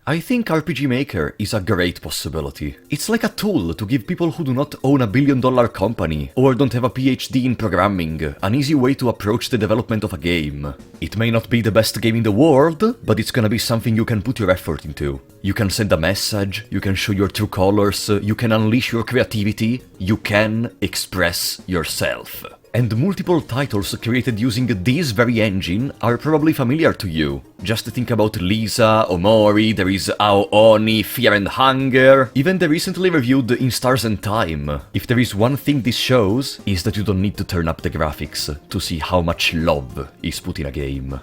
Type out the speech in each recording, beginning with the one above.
I think RPG Maker is a great possibility. It's like a tool to give people who do not own a billion-dollar company or don't have a PhD in programming an easy way to approach the development of a game. It may not be the best game in the world, but it's gonna be something you can put your effort into. You can send a message, you can show your true colors, you can unleash your creativity, you can express yourself. And multiple titles created using this very engine are probably familiar to you. Just think about Lisa, Omori, there is Aoni, Fear and Hunger, even the recently reviewed In Stars and Time. If there is one thing this shows, is that you don't need to turn up the graphics to see how much love is put in a game.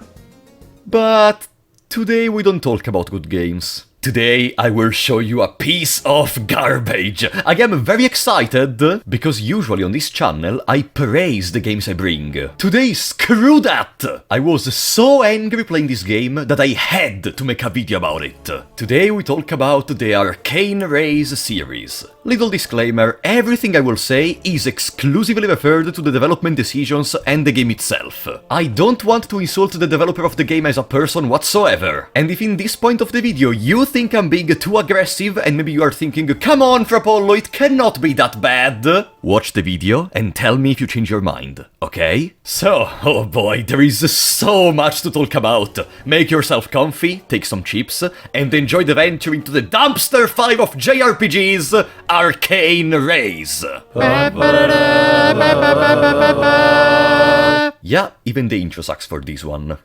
But today we don't talk about good games. Today I will show you a piece of garbage. I am very excited, because usually on this channel I praise the games I bring. Today, screw that! I was so angry playing this game that I had to make a video about it. Today we talk about the Arcane Ray series. Little disclaimer, everything I will say is exclusively referred to the development decisions and the game itself. I don't want to insult the developer of the game as a person whatsoever. And if in this point of the video you think I'm being too aggressive and maybe you are thinking, come on Frapollo, it cannot be that bad, watch the video and tell me if you change your mind, okay? So, oh boy, there is so much to talk about. Make yourself comfy, take some chips, and enjoy the venture into the dumpster fire of JRPGs, Arcane Ray. Yeah, even the intro sucks for this one.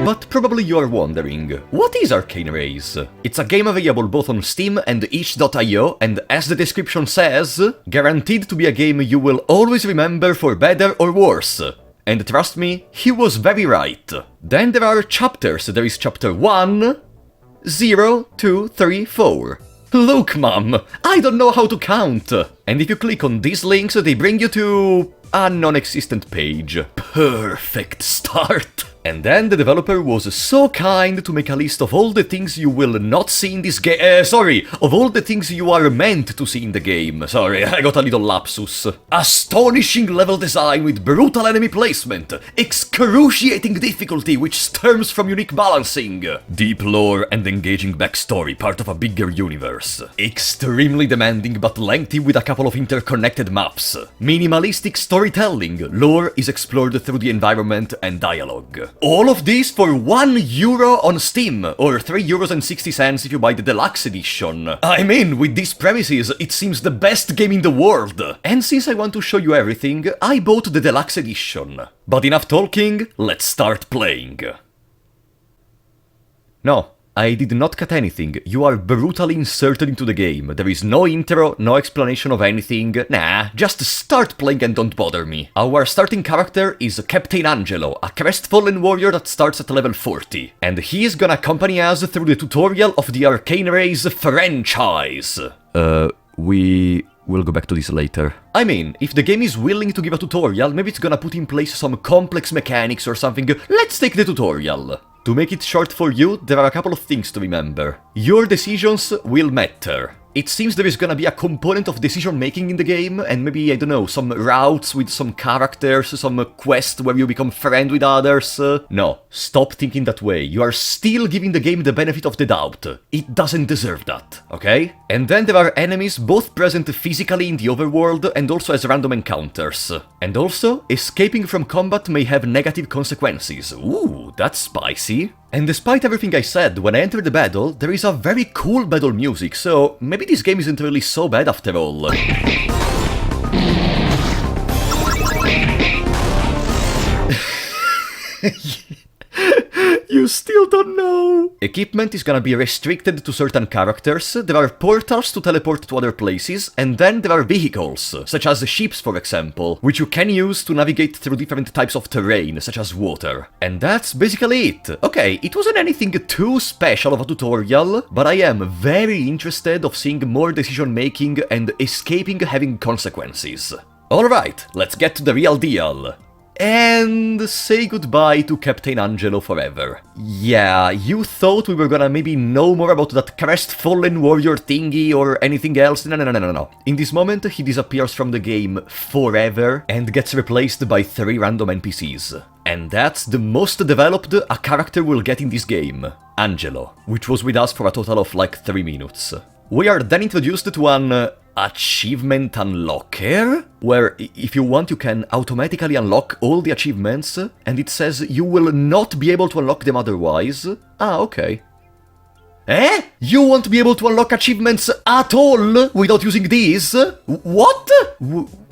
But probably you are wondering, what is Arcane Ray? It's a game available both on Steam and itch.io, and as the description says, guaranteed to be a game you will always remember for better or worse. And trust me, he was very right. Then there are chapters. There is chapter 1, 0, 2, 3, 4. Look, mum, I don't know how to count. And if you click on these links, they bring you to a non-existent page. Perfect start. And then the developer was so kind to make a list of all the things you will not see in this game. Of all the things you are meant to see in the game. Sorry, I got a little lapsus. Astonishing level design with brutal enemy placement. Excruciating difficulty which stems from unique balancing. Deep lore and engaging backstory, part of a bigger universe. Extremely demanding but lengthy with a couple of interconnected maps. Minimalistic storytelling. Lore is explored through the environment and dialogue. All of this for €1 on Steam, or €3.60 if you buy the deluxe edition. I mean, with these premises, it seems the best game in the world. And since I want to show you everything, I bought the deluxe edition. But enough talking, let's start playing. No, I did not cut anything. You are brutally inserted into the game. There is no intro, no explanation of anything. Nah, just start playing and don't bother me. Our starting character is Captain Angelo, a crestfallen warrior that starts at level 40. And he is gonna accompany us through the tutorial of the Arcane Ray franchise. We'll go back to this later. I mean, if the game is willing to give a tutorial, maybe it's gonna put in place some complex mechanics or something. Let's take the tutorial. To make it short for you, there are a couple of things to remember. Your decisions will matter. It seems there is gonna be a component of decision-making in the game, and maybe, I don't know, some routes with some characters, some quest where you become friend with others. No, stop thinking that way. You are still giving the game the benefit of the doubt. It doesn't deserve that, okay? And then there are enemies both present physically in the overworld and also as random encounters. And also, escaping from combat may have negative consequences. Ooh, that's spicy. And despite everything I said, when I enter the battle, there is a very cool battle music, so maybe this game isn't really so bad after all. You still don't know! Equipment is gonna be restricted to certain characters, there are portals to teleport to other places, and then there are vehicles, such as ships for example, which you can use to navigate through different types of terrain, such as water. And that's basically it. Okay, it wasn't anything too special of a tutorial, but I am very interested of seeing more decision making and escaping having consequences. Alright, let's get to the real deal. And say goodbye to Captain Angelo forever. Yeah, you thought we were gonna maybe know more about that crestfallen warrior thingy or anything else? No. In this moment, he disappears from the game forever and gets replaced by 3 random NPCs. And that's the most developed a character will get in this game, Angelo, which was with us for a total of like 3 minutes. We are then introduced to an achievement unlocker, where if you want you can automatically unlock all the achievements, and it says you will not be able to unlock them otherwise. Ah, okay. Eh? You won't be able to unlock achievements at all without using these? What?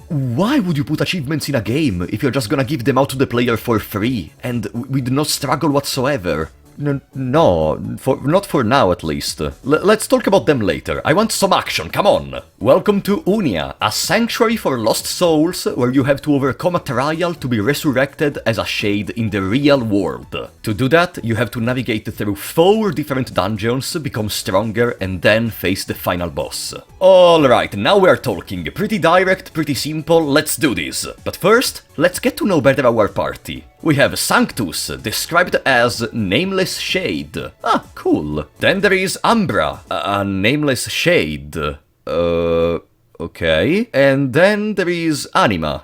Why would you put achievements in a game if you're just gonna give them out to the player for free, and with no struggle whatsoever? No, not for now at least. Let's talk about them later. I want some action, come on! Welcome to Unia, a sanctuary for lost souls where you have to overcome a trial to be resurrected as a shade in the real world. To do that, you have to navigate through 4 different dungeons, become stronger, and then face the final boss. Alright, now we're talking. Pretty direct, pretty simple, let's do this. But first, let's get to know better our party. We have Sanctus, described as Nameless Shade. Ah, cool. Then there is Umbra, a Nameless Shade. Okay. And then there is Anima,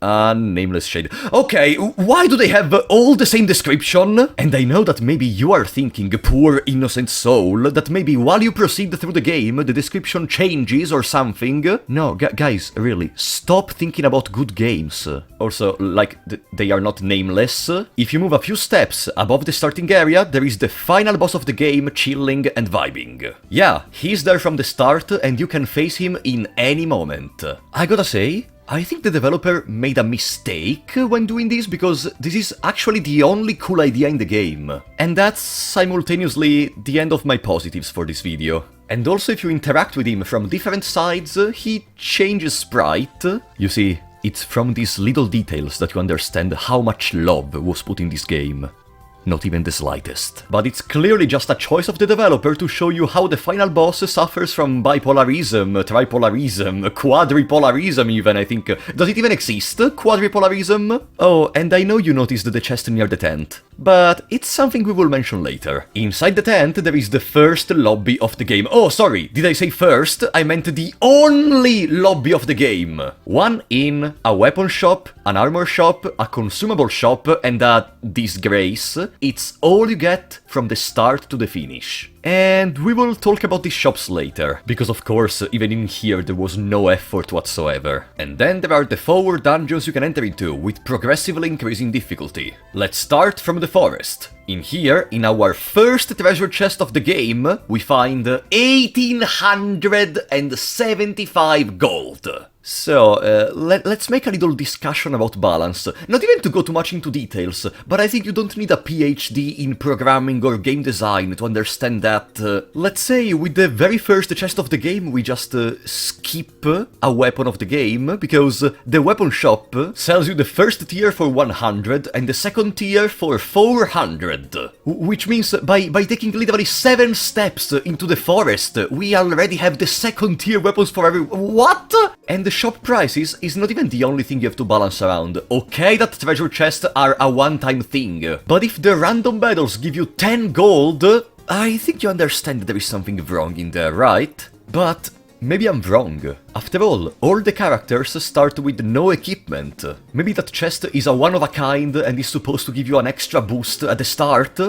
a Nameless Shade. Okay, why do they have all the same description? And I know that maybe you are thinking, poor innocent soul, that maybe while you proceed through the game, the description changes or something. No, guys, really, stop thinking about good games. Also, like, they are not nameless. If you move a few steps above the starting area, there is the final boss of the game chilling and vibing. Yeah, he's there from the start, and you can face him in any moment. I gotta say, I think the developer made a mistake when doing this, because this is actually the only cool idea in the game. And that's simultaneously the end of my positives for this video. And also if you interact with him from different sides, he changes sprite. You see, it's from these little details that you understand how much love was put in this game. Not even the slightest. But it's clearly just a choice of the developer to show you how the final boss suffers from bipolarism, tripolarism, quadripolarism even, I think. Does it even exist, quadripolarism? Oh, and I know you noticed the chest near the tent, but it's something we will mention later. Inside the tent there is the first lobby of the game. Oh, sorry, did I say first? I meant the only lobby of the game. One inn, a weapon shop, an armor shop, a consumable shop, and a disgrace. It's all you get from the start to the finish. And we will talk about these shops later, because of course, even in here there was no effort whatsoever. And then there are the 4 dungeons you can enter into, with progressively increasing difficulty. Let's start from the forest. In here, in our first treasure chest of the game, we find 1875 gold. So, let's make a little discussion about balance. Not even to go too much into details, but I think you don't need a PhD in programming or game design to understand that, let's say, with the very first chest of the game, we just skip a weapon of the game, because the weapon shop sells you the first tier for 100 and the second tier for 400. Which means by taking literally 7 steps into the forest, we already have the second tier weapons for every... What? And the shop prices is not even the only thing you have to balance around. Okay that treasure chests are a one-time thing, but if the random battles give you 10 gold, I think you understand there is something wrong in there, right? But maybe I'm wrong. After all the characters start with no equipment. Maybe that chest is a one-of-a-kind and is supposed to give you an extra boost at the start?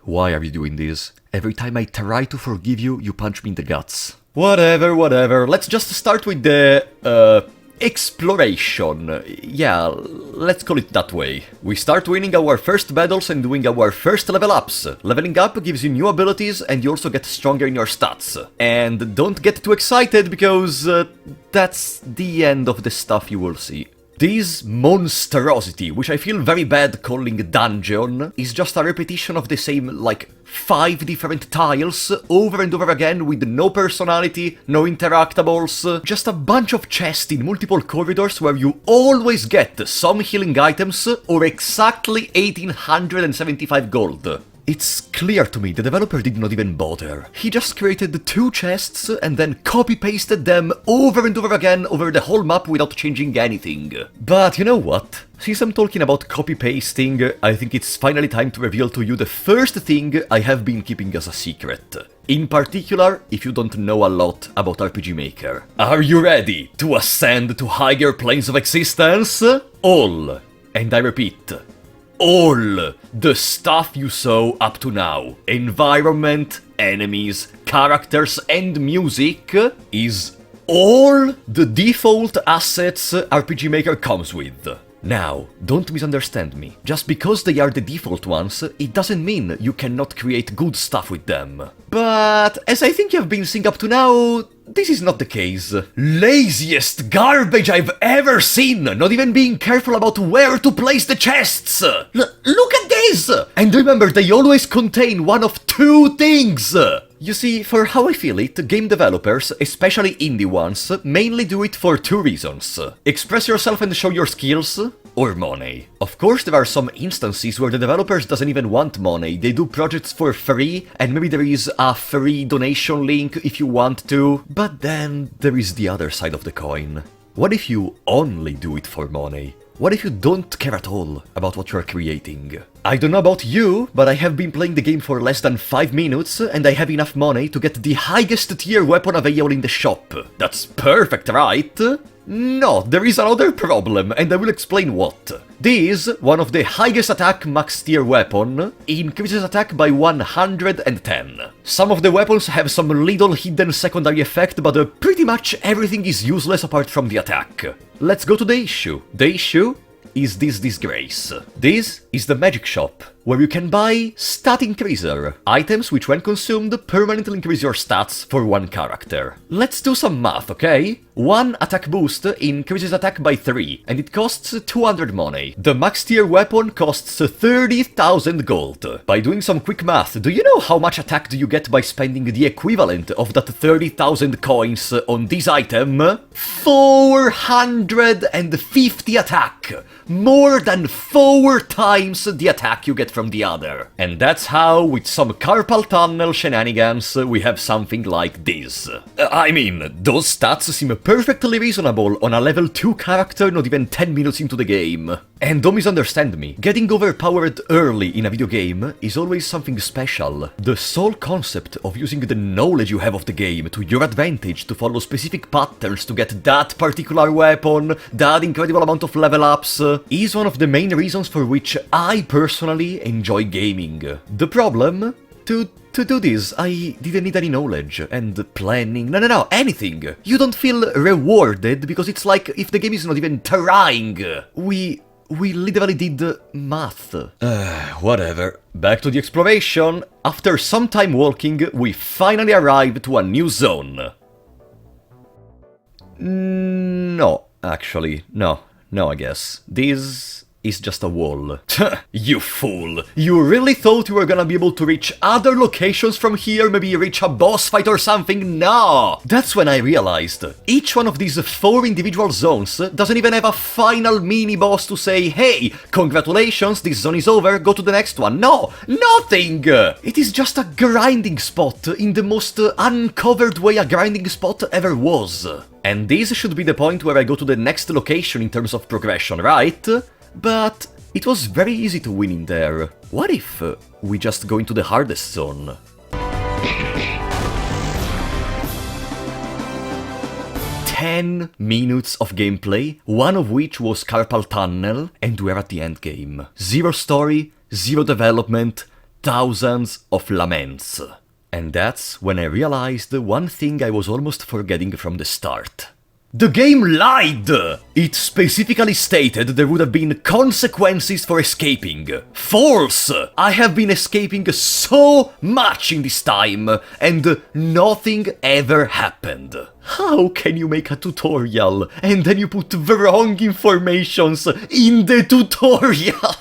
Why are you doing this? Every time I try to forgive you, you punch me in the guts. Whatever. Let's just start with the, exploration. Yeah, let's call it that way. We start winning our first battles and doing our first level ups. Leveling up gives you new abilities and you also get stronger in your stats. And don't get too excited because that's the end of the stuff you will see. This monstrosity, which I feel very bad calling dungeon, is just a repetition of the same, like, 5 different tiles, over and over again, with no personality, no interactables, just a bunch of chests in multiple corridors where you always get some healing items, or exactly 1875 gold. It's clear to me the developer did not even bother. He just created 2 chests and then copy-pasted them over and over again over the whole map without changing anything. But you know what? Since I'm talking about copy-pasting, I think it's finally time to reveal to you the first thing I have been keeping as a secret. In particular, if you don't know a lot about RPG Maker. Are you ready to ascend to higher planes of existence? All And I repeat, all the stuff you saw up to now, environment, enemies, characters, and music, is all the default assets RPG Maker comes with. Now, don't misunderstand me. Just because they are the default ones, it doesn't mean you cannot create good stuff with them. But, as I think you've been seeing up to now, this is not the case. Laziest garbage I've ever seen! Not even being careful about where to place the chests! Look at this! And remember, they always contain one of two things! You see, for how I feel it, game developers, especially indie ones, mainly do it for two reasons. Express yourself and show your skills, or money. Of course, there are some instances where the developers doesn't even want money, they do projects for free, and maybe there is a free donation link if you want to. But then, there is the other side of the coin. What if you only do it for money? What if you don't care at all about what you're creating? I don't know about you, but I have been playing the game for less than 5 minutes, and I have enough money to get the highest tier weapon available in the shop. That's perfect, right? No, there is another problem, and I will explain what. This, one of the highest attack max tier weapon, increases attack by 110. Some of the weapons have some little hidden secondary effect, but pretty much everything is useless apart from the attack. Let's go to the issue. The issue is this disgrace. This is the magic shop, where you can buy stat increaser, items which when consumed permanently increase your stats for one character. Let's do some math, okay? One attack boost increases attack by 3, and it costs 200 money. The max tier weapon costs 30,000 gold. By doing some quick math, do you know how much attack do you get by spending the equivalent of that 30,000 coins on this item? 450 attack! More than 4 times the attack you get from the other. And that's how, with some carpal tunnel shenanigans, we have something like this. I mean, those stats seem perfectly reasonable on a level 2 character not even 10 minutes into the game. And don't misunderstand me, getting overpowered early in a video game is always something special. The sole concept of using the knowledge you have of the game to your advantage to follow specific patterns to get that particular weapon, that incredible amount of level ups, is one of the main reasons for which I personally enjoy gaming. The problem? To do this, I didn't need any knowledge, and planning, no, anything. You don't feel rewarded, because it's like if the game is not even trying. We literally did math. Whatever. Back to the exploration. After some time walking, we finally arrived to a new zone. No, actually, no, I guess. This is just a wall. You fool! You really thought you were gonna be able to reach other locations from here, maybe reach a boss fight or something? No! That's when I realized, each one of these 4 individual zones doesn't even have a final mini-boss to say, hey, congratulations, this zone is over, go to the next one. No! Nothing! It is just a grinding spot in the most uncovered way a grinding spot ever was. And this should be the point where I go to the next location in terms of progression, right? But it was very easy to win in there. What if we just go into the hardest zone? 10 minutes of gameplay, one of which was carpal tunnel, and we're at the end game. 0 story, 0 development, thousands of laments. And that's when I realized one thing I was almost forgetting from the start. The game lied! It specifically stated there would have been consequences for escaping. False! I have been escaping so much in this time, and nothing ever happened. How can you make a tutorial, and then you put the wrong informations in the tutorial?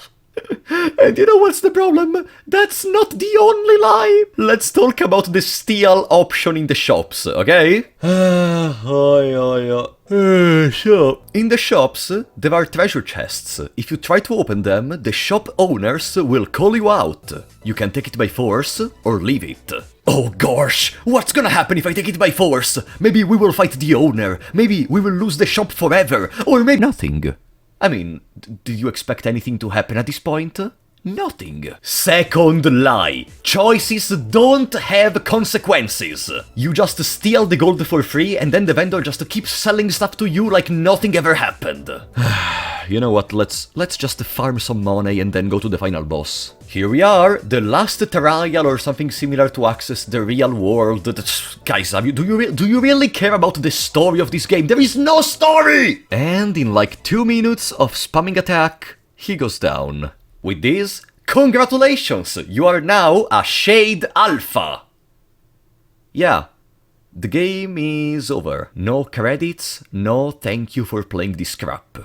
And you know what's the problem? That's not the only lie! Let's talk about the steal option in the shops, okay? Sure. In the shops, there are treasure chests. If you try to open them, the shop owners will call you out. You can take it by force, or leave it. Oh gosh, what's gonna happen if I take it by force? Maybe we will fight the owner, maybe we will lose the shop forever, or maybe nothing. I mean, did you expect anything to happen at this point? Nothing. Second lie. Choices don't have consequences. You just steal the gold for free and then the vendor just keeps selling stuff to you like nothing ever happened. you know what, let's just farm some money and then go to the final boss. Here we are, the last trial or something similar to access the real world. Guys, do you really care about the story of this game? There is no story! And in like 2 minutes of spamming attack, he goes down. With this, congratulations! You are now a Shade Alpha! Yeah, the game is over. No credits, no thank you for playing this crap.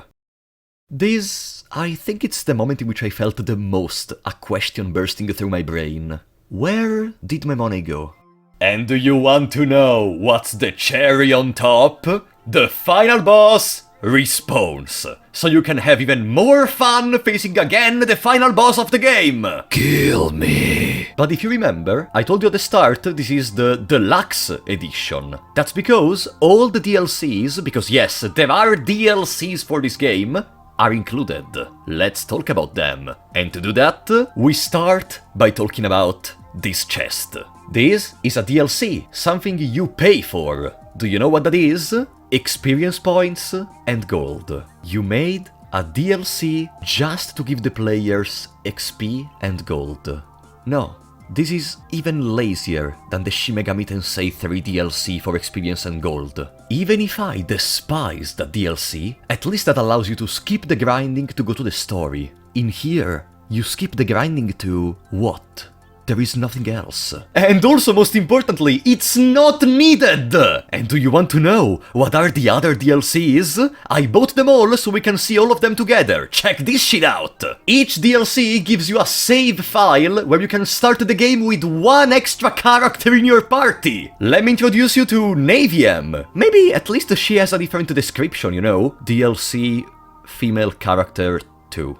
This, I think it's the moment in which I felt the most a question bursting through my brain. Where did my money go? And do you want to know what's the cherry on top? The final boss respawns, so you can have even more fun facing again the final boss of the game! Kill me! But if you remember, I told you at the start this is the Deluxe Edition. That's because all the DLCs, because yes, there are DLCs for this game, are included. Let's talk about them. And to do that, we start by talking about this chest. This is a DLC, something you pay for. Do you know what that is? Experience points and gold. You made a DLC just to give the players XP and gold. No, this is even lazier than the Shin Megami Tensei 3 DLC for experience and gold. Even if I despise that DLC, at least that allows you to skip the grinding to go to the story. In here, you skip the grinding to what? There is nothing else. And also, most importantly, it's not needed! And do you want to know what are the other DLCs? I bought them all so we can see all of them together. Check this shit out! Each DLC gives you a save file where you can start the game with one extra character in your party. Let me introduce you to Naviem. Maybe at least she has a different description, you know? DLC female character 2.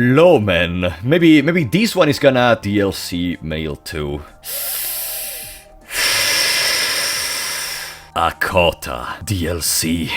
Lawman. Maybe this one is gonna DLC male too. Akota DLC.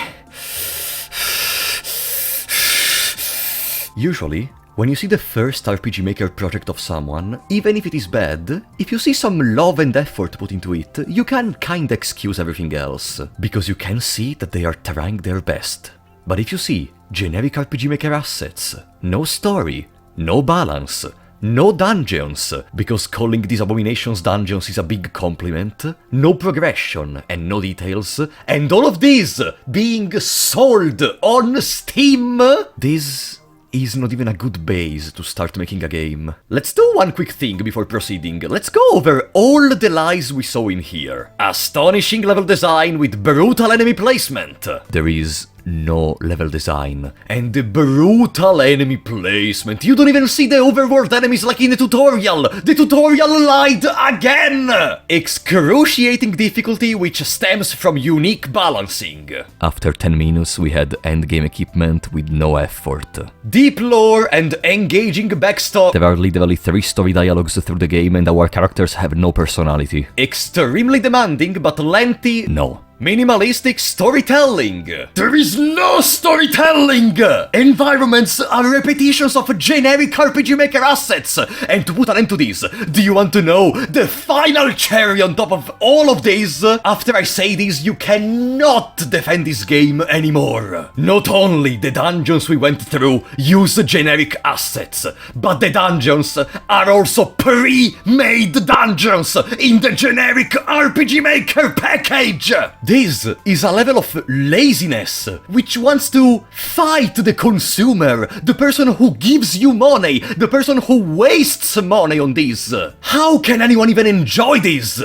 Usually, when you see the first RPG Maker project of someone, even if it is bad, if you see some love and effort put into it, you can kinda excuse everything else, because you can see that they are trying their best. But if you see generic RPG Maker assets, no story, no balance, no dungeons, because calling these abominations dungeons is a big compliment, no progression and no details, and all of these being sold on Steam, this is not even a good base to start making a game. Let's do one quick thing before proceeding. Let's go over all the lies we saw in here. Astonishing level design with brutal enemy placement. There is no level design. And the brutal enemy placement. You don't even see the overworld enemies like in the tutorial. The tutorial lied again! Excruciating difficulty which stems from unique balancing. After 10 minutes we had endgame equipment with no effort. Deep lore and engaging backstory. There are literally 3 story dialogues through the game and our characters have no personality. Extremely demanding but lengthy. No. Minimalistic storytelling. There is no storytelling! Environments are repetitions of generic RPG Maker assets. And to put an end to this, do you want to know the final cherry on top of all of this? After I say this, you cannot defend this game anymore. Not only the dungeons we went through use generic assets, but the dungeons are also pre-made dungeons in the generic RPG Maker package! This is a level of laziness, which wants to fight the consumer, the person who gives you money, the person who wastes money on this. How can anyone even enjoy this?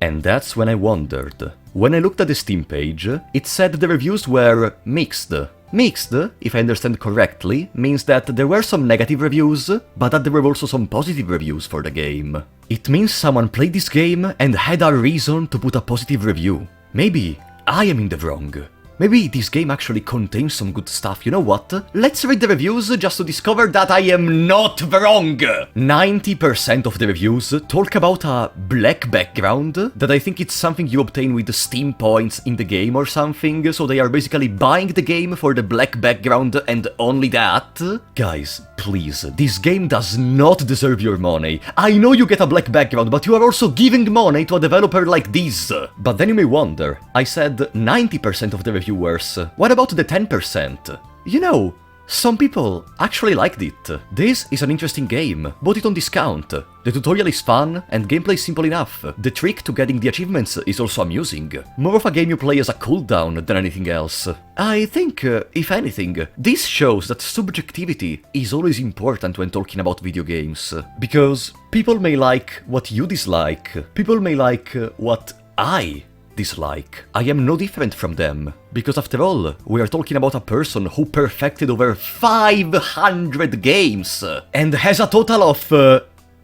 And that's when I wondered. When I looked at the Steam page, it said the reviews were mixed. Mixed, if I understand correctly, means that there were some negative reviews, but that there were also some positive reviews for the game. It means someone played this game and had a reason to put a positive review. Maybe I am in the wrong. Maybe this game actually contains some good stuff, you know what? Let's read the reviews just to discover that I am not wrong! 90% of the reviews talk about a black background, that I think it's something you obtain with the Steam points in the game or something, so they are basically buying the game for the black background and only that. Guys, please, this game does not deserve your money. I know you get a black background, but you are also giving money to a developer like this. But then you may wonder, I said 90% of the reviewers. What about the 10%? You know, some people actually liked it. This is an interesting game, bought it on discount. The tutorial is fun, and gameplay is simple enough. The trick to getting the achievements is also amusing. More of a game you play as a cooldown than anything else. I think, if anything, this shows that subjectivity is always important when talking about video games. Because people may like what you dislike, people may like what I dislike. I am no different from them, because after all, we are talking about a person who perfected over 500 games, and has a total of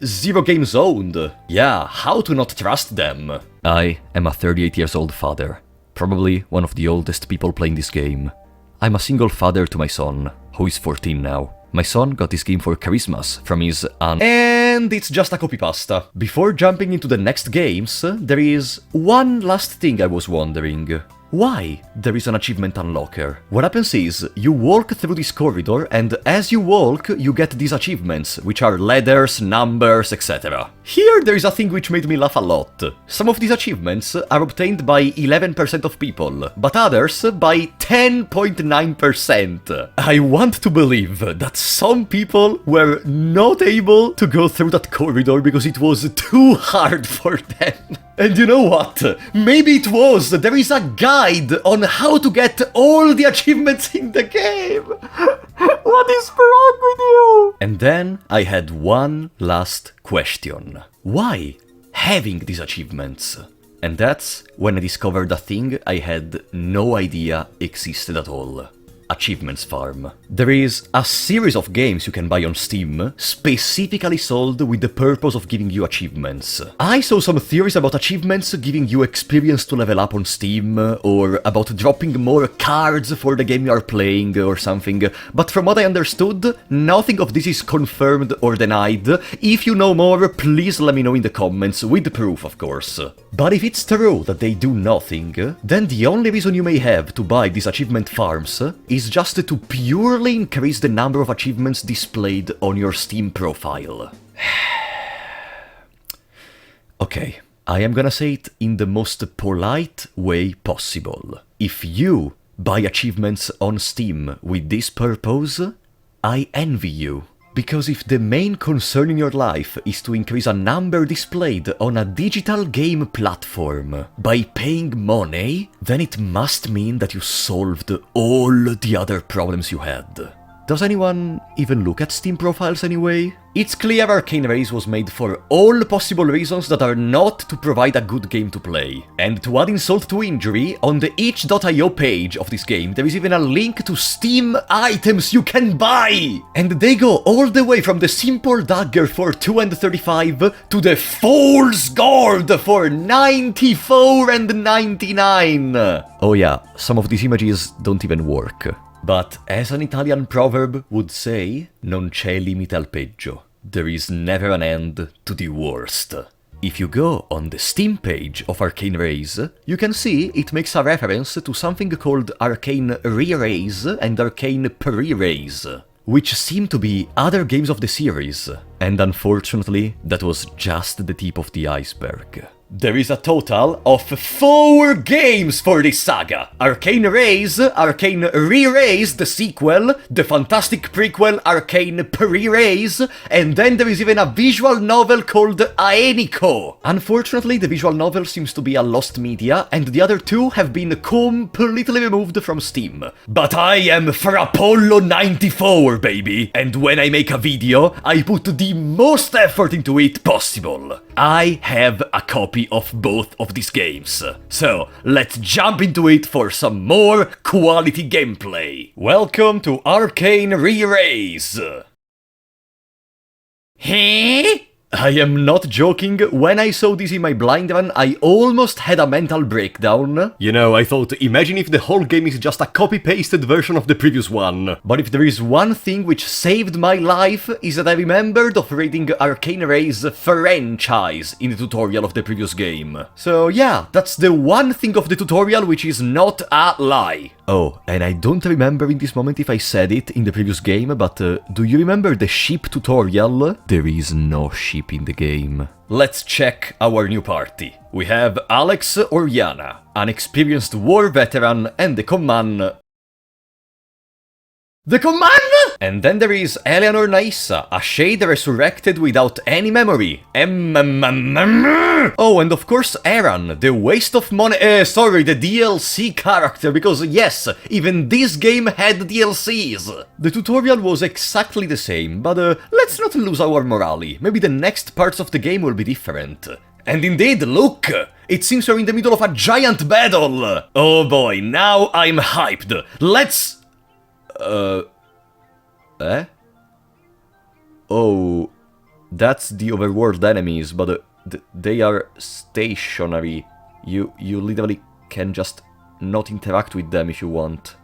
0 games owned. Yeah, how to not trust them? I am a 38 years old father, probably one of the oldest people playing this game. I'm a single father to my son, who is 14 now. My son got this game for Christmas from his aunt, and it's just a copypasta. Before jumping into the next games, there is one last thing I was wondering. Why there is an achievement unlocker? What happens is, you walk through this corridor, and as you walk, you get these achievements, which are letters, numbers, etc. Here there is a thing which made me laugh a lot. Some of these achievements are obtained by 11% of people, but others by 10.9%. I want to believe that some people were not able to go through that corridor because it was too hard for them. And you know what? Maybe it was. There is a guide on how to get all the achievements in the game. What is wrong with you? And then I had one last question. Why having these achievements? And that's when I discovered a thing I had no idea existed at all. Achievements Farm. There is a series of games you can buy on Steam, specifically sold with the purpose of giving you achievements. I saw some theories about achievements giving you experience to level up on Steam, or about dropping more cards for the game you are playing or something, but from what I understood, nothing of this is confirmed or denied. If you know more, please let me know in the comments, with proof of course. But if it's true that they do nothing, then the only reason you may have to buy these achievement farms is just to purely increase the number of achievements displayed on your Steam profile. Okay, I am gonna say it in the most polite way possible. If you buy achievements on Steam with this purpose, I envy you. Because if the main concern in your life is to increase a number displayed on a digital game platform by paying money, then it must mean that you solved all the other problems you had. Does anyone even look at Steam profiles anyway? It's clear Arcane Ray was made for all possible reasons that are not to provide a good game to play. And to add insult to injury, on the itch.io page of this game there is even a link to Steam items you can buy! And they go all the way from the simple dagger for 235 to the Fool's Gold for 94.99! Oh yeah, some of these images don't even work. But as an Italian proverb would say, non c'è limite al peggio. There is never an end to the worst. If you go on the Steam page of Arcane Ray, you can see it makes a reference to something called Arcane Ray and Arcane Pre-Ray, which seem to be other games of the series. And unfortunately, that was just the tip of the iceberg. There is a total of 4 games for this saga. Arcane Ray, Arcane Re-Ray, the sequel, the fantastic prequel Arcane Pre-Ray, and then there is even a visual novel called Aeniko. Unfortunately, the visual novel seems to be a lost media, and the other 2 have been completely removed from Steam. But I am for Apollo 94, baby, and when I make a video, I put the most effort into it possible. I have a copy of both of these games. So, let's jump into it for some more quality gameplay. Welcome to Arcane Re-Ray. Huh? I am not joking, when I saw this in my blind run, I almost had a mental breakdown. You know, I thought, imagine if the whole game is just a copy-pasted version of the previous one. But if there is one thing which saved my life, is that I remembered of reading Arcane Ray's franchise in the tutorial of the previous game. So yeah, that's the one thing of the tutorial which is not a lie. Oh, and I don't remember in this moment if I said it in the previous game, but do you remember the ship tutorial? There is no ship in the game. Let's check our new party. We have Alex Oriana, an experienced war veteran, and the command... And then there is Eleanor Naissa, a shade resurrected without any memory. Oh, and of course Aaron, the waste of money... sorry, the DLC character, because yes, even this game had DLCs. The tutorial was exactly the same, but let's not lose our morale. Maybe the next parts of the game will be different. And indeed, look! It seems we're in the middle of a giant battle! Oh boy, now I'm hyped. Let's... Oh, that's the overworld enemies, but they are stationary. You literally can just not interact with them if you want.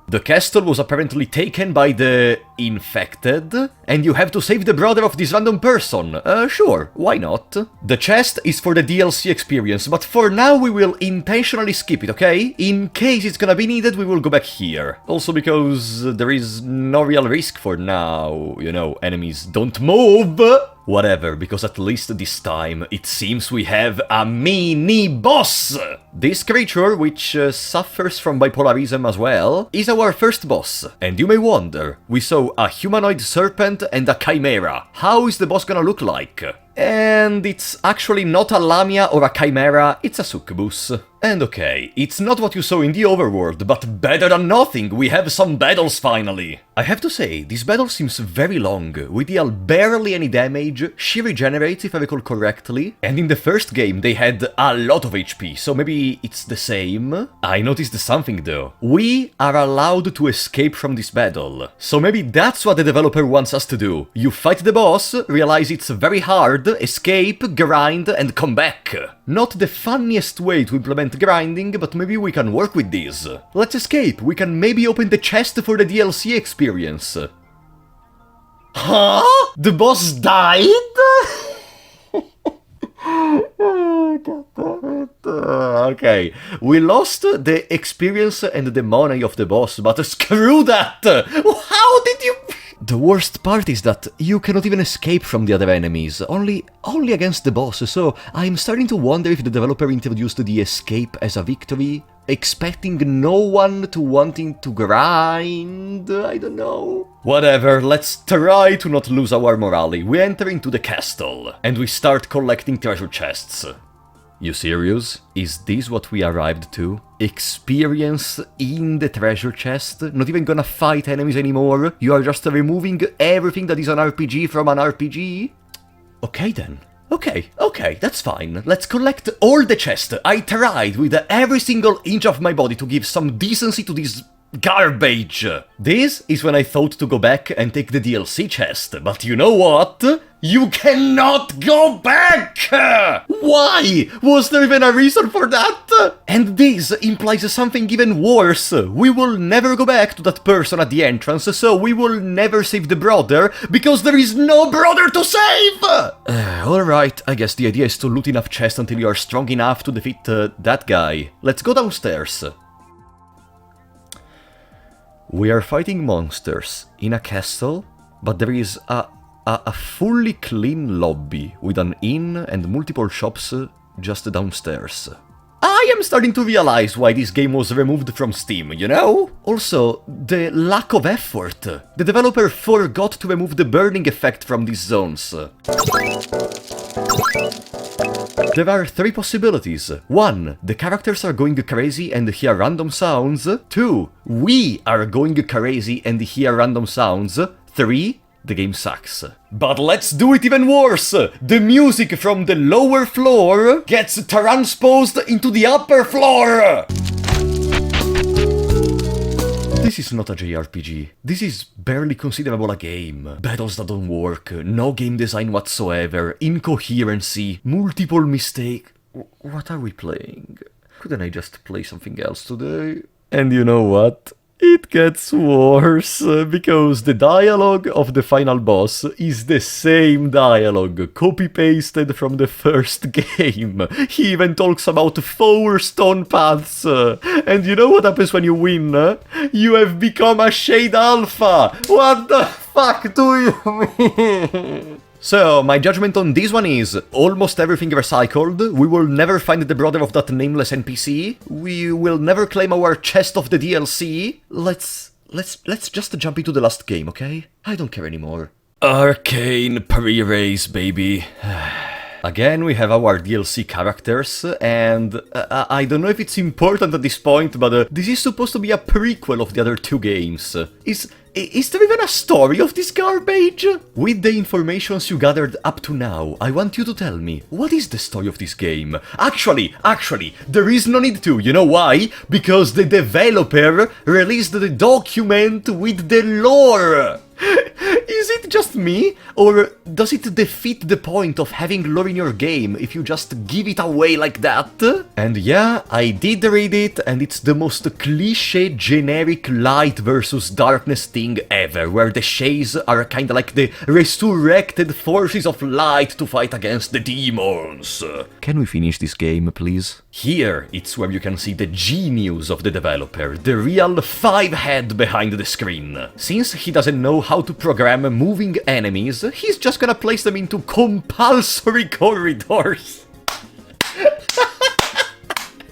The castle was apparently taken by the infected, and you have to save the brother of this random person. Sure, why not? The chest is for the DLC experience, but for now we will intentionally skip it, okay? In case it's gonna be needed, we will go back here. Also because there is no real risk for now, you know, enemies don't move! Whatever, because at least this time it seems we have a mini-boss! This creature, which suffers from bipolarism as well, is our first boss. And you may wonder, we saw a humanoid serpent and a chimera. How is the boss gonna look like? And it's actually not a lamia or a chimera, it's a succubus. And okay, it's not what you saw in the overworld, but better than nothing, we have some battles finally! I have to say, this battle seems very long. We deal barely any damage, she regenerates if I recall correctly, and in the first game they had a lot of HP, so maybe it's the same? I noticed something though. We are allowed to escape from this battle, so maybe that's what the developer wants us to do. You fight the boss, realize it's very hard, escape, grind, and come back. Not the funniest way to implement grinding, but maybe we can work with this. Let's escape, we can maybe open the chest for the DLC experience. Huh? The boss died? Okay, we lost the experience and the money of the boss, but screw that! How did you... The worst part is that you cannot even escape from the other enemies, only against the boss, so I'm starting to wonder if the developer introduced the escape as a victory, expecting no one to wanting to grind, I don't know. Whatever, let's try to not lose our morale. We enter into the castle, and we start collecting treasure chests. You serious? Is this what we arrived to? Experience in the treasure chest? Not even gonna fight enemies anymore? You are just removing everything that is an RPG from an RPG? Okay then. Okay, that's fine. Let's collect all the chests. I tried with every single inch of my body to give some decency to this garbage. This is when I thought to go back and take the DLC chest, but you know what? You cannot go back! Why? Was there even a reason for that? And this implies something even worse. We will never go back to that person at the entrance, so we will never save the brother, because there is no brother to save! Alright, I guess the idea is to loot enough chests until you are strong enough to defeat that guy. Let's go downstairs. We are fighting monsters in a castle, but there is a fully clean lobby with an inn and multiple shops just downstairs. I am starting to realize why this game was removed from Steam, you know? Also, the lack of effort. The developer forgot to remove the burning effect from these zones. There are 3 possibilities. 1. The characters are going crazy and hear random sounds. 2. We are going crazy and hear random sounds. 3. The game sucks. But let's do it even worse! The music from the lower floor gets transposed into the upper floor! This is not a JRPG. This is barely considerable a game. Battles that don't work, no game design whatsoever, incoherency, multiple mistakes. What are we playing? Couldn't I just play something else today? And you know what? It gets worse, because the dialogue of the final boss is the same dialogue, copy-pasted from the first game. He even talks about 4 stone paths. And you know what happens when you win? You have become a Shade Alpha! What the fuck do you mean? So, my judgment on this one is, almost everything recycled, we will never find the brother of that nameless NPC, we will never claim our chest of the DLC. Let's just jump into the last game, okay? I don't care anymore. Arcane pre-race, baby. Again, we have our DLC characters, and I don't know if it's important at this point, but this is supposed to be a prequel of the other 2 games. Is there even a story of this garbage? With the informations you gathered up to now, I want you to tell me, what is the story of this game? Actually, there is no need to, you know why? Because the developer released the document with the lore! Is it just me? Or does it defeat the point of having lore in your game if you just give it away like that? And yeah, I did read it, and it's the most cliché generic light versus darkness thing ever, where the Shades are kinda like the resurrected forces of light to fight against the demons. Can we finish this game, please? Here, it's where you can see the genius of the developer, the real 5-head behind the screen. Since he doesn't know how to program moving enemies, he's just gonna place them into compulsory corridors.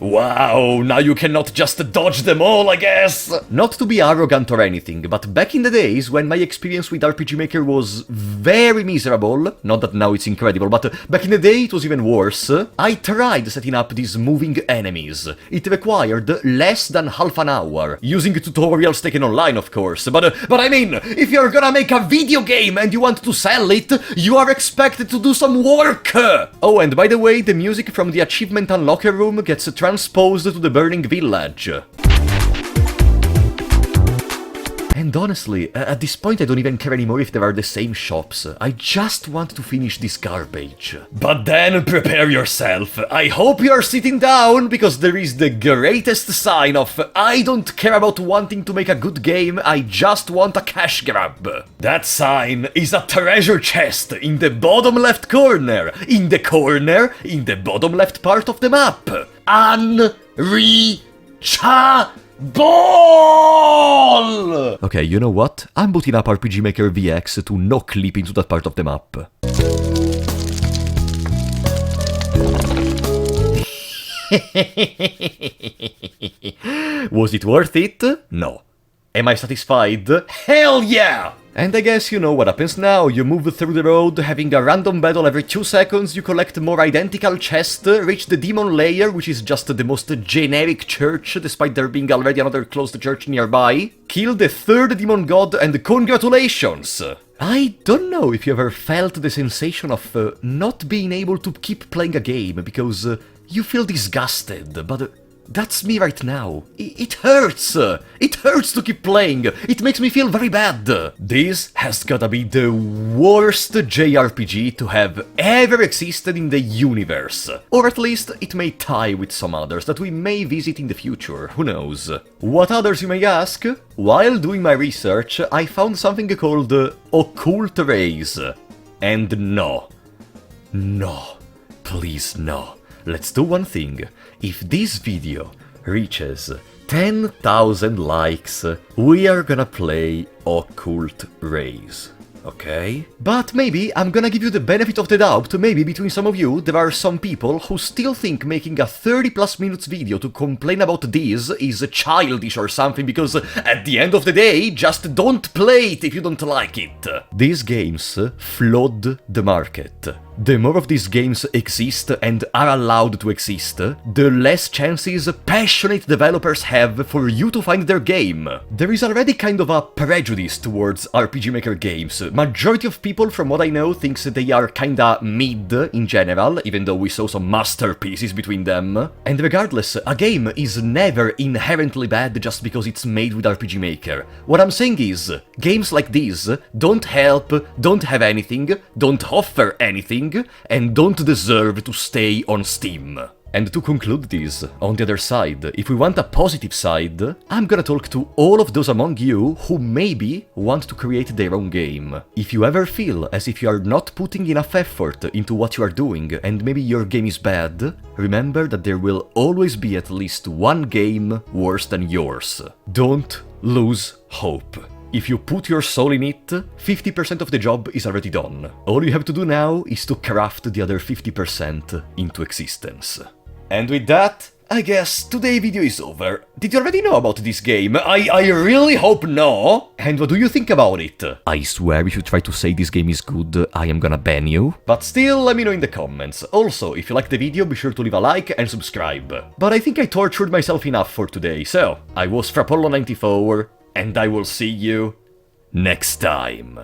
Wow, now you cannot just dodge them all, I guess! Not to be arrogant or anything, but back in the days when my experience with RPG Maker was very miserable, not that now it's incredible, but back in the day it was even worse, I tried setting up these moving enemies. It required less than half an hour, using tutorials taken online, of course, but I mean, if you're gonna make a video game and you want to sell it, you are expected to do some work! Oh, and by the way, the music from the achievement unlocker room gets transposed to the burning village. And honestly, at this point I don't even care anymore if there are the same shops. I just want to finish this garbage. But then prepare yourself. I hope you're sitting down, because there is the greatest sign of I don't care about wanting to make a good game, I just want a cash grab. That sign is a treasure chest in the bottom left corner. In the bottom left part of the map. Unreachable! Okay, you know what? I'm booting up RPG Maker VX to no clip into that part of the map. Was it worth it? No. Am I satisfied? Hell yeah! And I guess you know what happens now. You move through the road, having a random battle every 2 seconds, you collect more identical chests, reach the demon lair, which is just the most generic church, despite there being already another closed church nearby, kill the 3rd demon god, and congratulations! I don't know if you ever felt the sensation of not being able to keep playing a game because you feel disgusted, but that's me right now. It hurts! It hurts to keep playing! It makes me feel very bad! This has gotta be the worst JRPG to have ever existed in the universe. Or at least it may tie with some others that we may visit in the future, who knows. What others, you may ask? While doing my research, I found something called Occult Rays. And no. No. Please no. Let's do one thing. If this video reaches 10,000 likes, we are gonna play Occult Rays. Okay? But maybe I'm gonna give you the benefit of the doubt. Maybe between some of you there are some people who still think making a 30+ minutes video to complain about this is childish or something, because at the end of the day, just don't play it if you don't like it. These games flood the market. The more of these games exist and are allowed to exist, the less chances passionate developers have for you to find their game. There is already kind of a prejudice towards RPG Maker games. Majority of people, from what I know, thinks they are kinda mid in general, even though we saw some masterpieces between them. And regardless, a game is never inherently bad just because it's made with RPG Maker. What I'm saying is, games like these don't help, don't have anything, don't offer anything, and don't deserve to stay on Steam. And to conclude this, on the other side, if we want a positive side, I'm gonna talk to all of those among you who maybe want to create their own game. If you ever feel as if you are not putting enough effort into what you are doing and maybe your game is bad, remember that there will always be at least one game worse than yours. Don't lose hope. If you put your soul in it, 50% of the job is already done. All you have to do now is to craft the other 50% into existence. And with that, I guess today's video is over. Did you already know about this game? I really hope no! And what do you think about it? I swear if you try to say this game is good, I am gonna ban you. But still, let me know in the comments. Also, if you liked the video, be sure to leave a like and subscribe. But I think I tortured myself enough for today, so I was Frapollo94, and I will see you next time.